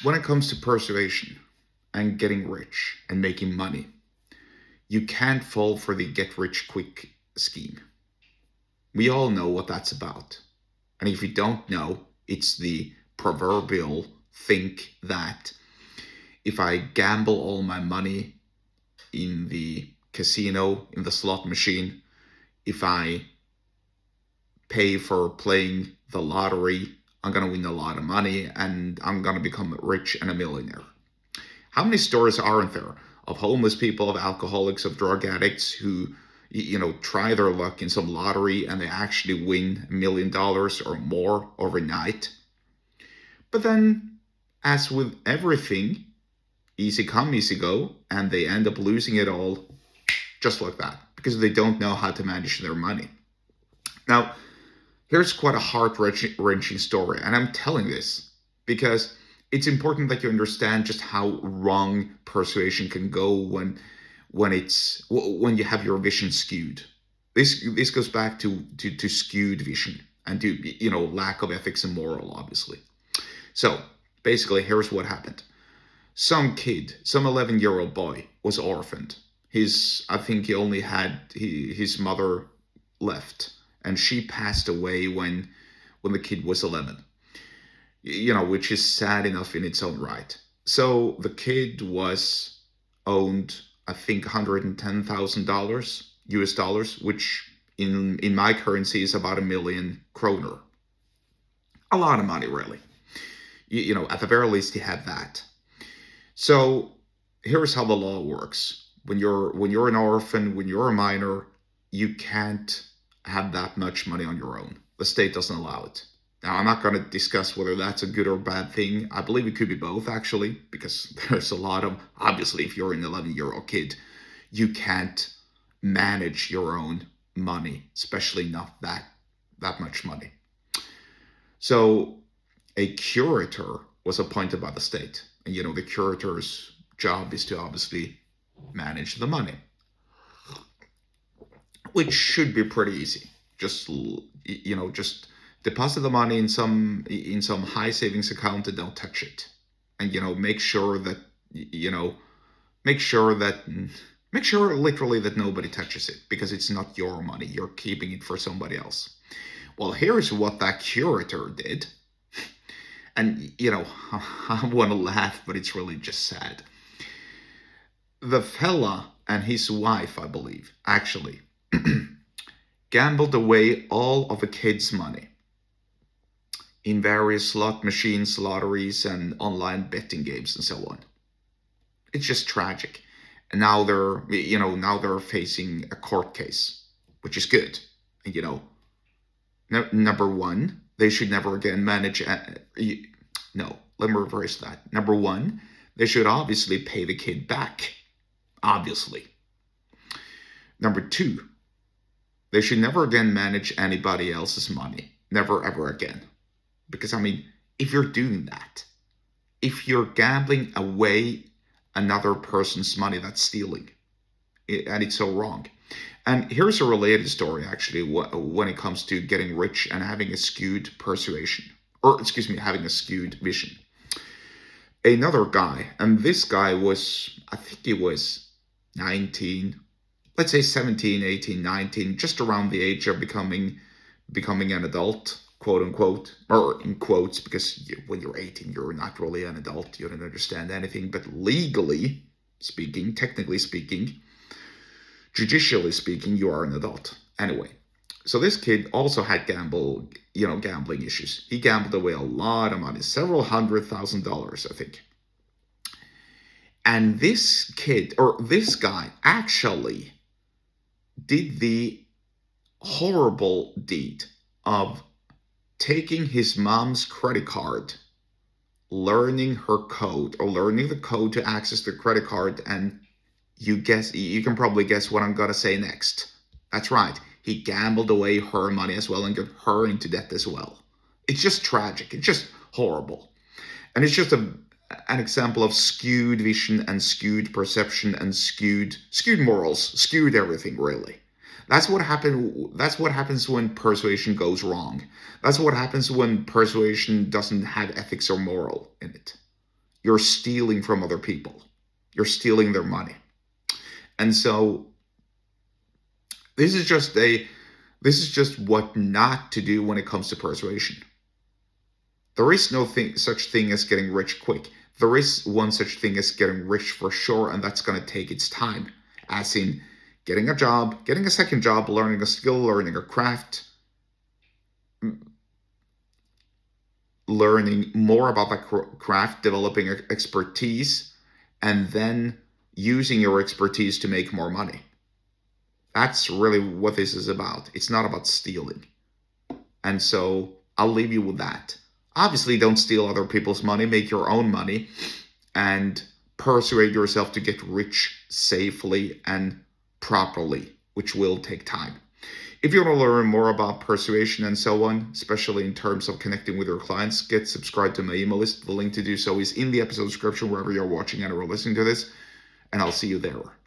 When it comes to persuasion and getting rich and making money, you can't fall for the get rich quick scheme. We all know what that's about. And if you don't know, it's the proverbial think that if I gamble all my money in the casino, in the slot machine, if I pay for playing the lottery, I'm going to win a lot of money and I'm going to become rich and a millionaire. How many stories aren't there of homeless people, of alcoholics, of drug addicts who, try their luck in some lottery and they actually win $1 million or more overnight? But then, as with everything, easy come, easy go, and they end up losing it all just like that because they don't know how to manage their money. Now, here's quite a heart-wrenching story, and I'm telling this because it's important that you understand just how wrong persuasion can go when you have your vision skewed. This goes back to skewed vision and to lack of ethics and moral, obviously. So basically, here's what happened. Some kid, some 11-year-old boy, was orphaned. I think he only had his mother left, and she passed away when the kid was 11. Which is sad enough in its own right. So the kid was owned, I think, $110,000 US dollars, which in my currency is about 1 million kroner. A lot of money, really. At the very least, he had that. So here's how the law works. When you're an orphan, when you're a minor, you can't have that much money on your own. The state doesn't allow it. Now, I'm not going to discuss whether that's a good or bad thing. I believe it could be both, actually, because there's a lot of, obviously, if you're an 11-year-old kid, you can't manage your own money, especially not that much money. So a curator was appointed by the state. And, the curator's job is to obviously manage the money, which should be pretty easy. Just deposit the money in some high savings account and don't touch it, and make sure literally that nobody touches it, because it's not your money. You're keeping it for somebody else. Well, here's what that curator did. And I want to laugh, but it's really just sad. The fella and his wife, I believe, actually gambled away all of the kid's money in various slot machines, lotteries, and online betting games and so on. It's just tragic. And now they're facing a court case, which is good. And number one, they should never again manage. No, let me reverse that. Number one, they should obviously pay the kid back. Obviously. Number two, they should never again manage anybody else's money. Never, ever again. Because, if you're doing that, if you're gambling away another person's money, that's stealing. And it's so wrong. And here's a related story, actually, when it comes to getting rich and having a skewed persuasion. Having a skewed vision. Another guy, and this guy was, I think he was 19, let's say 17, 18, 19, just around the age of becoming an adult, quote unquote, or in quotes, because when you're 18, you're not really an adult. You don't understand anything, but legally speaking, technically speaking, judicially speaking, you are an adult. Anyway, so this kid also had gambling issues. He gambled away a lot of money, several $100,000, I think. And this guy actually did the horrible deed of taking his mom's credit card, learning her code, or learning the code to access the credit card, and you can probably guess what I'm gonna say next. That's right. He gambled away her money as well and got her into debt as well. It's just tragic. It's just horrible. And it's just an example of skewed vision and skewed perception and skewed morals, skewed everything, really. That's what happens when persuasion goes wrong. That's what happens when persuasion doesn't have ethics or moral in it. you're stealing from other people. You're stealing their money. And so this is just what not to do when it comes to persuasion. There is no such thing as getting rich quick. There is one such thing as getting rich for sure, and that's going to take its time. As in getting a job, getting a second job, learning a skill, learning a craft, learning more about that craft, developing expertise, and then using your expertise to make more money. That's really what this is about. It's not about stealing. And so I'll leave you with that. Obviously, don't steal other people's money, make your own money, and persuade yourself to get rich safely and properly, which will take time. If you want to learn more about persuasion and so on, especially in terms of connecting with your clients, get subscribed to my email list. The link to do so is in the episode description wherever you're watching and or listening to this, and I'll see you there.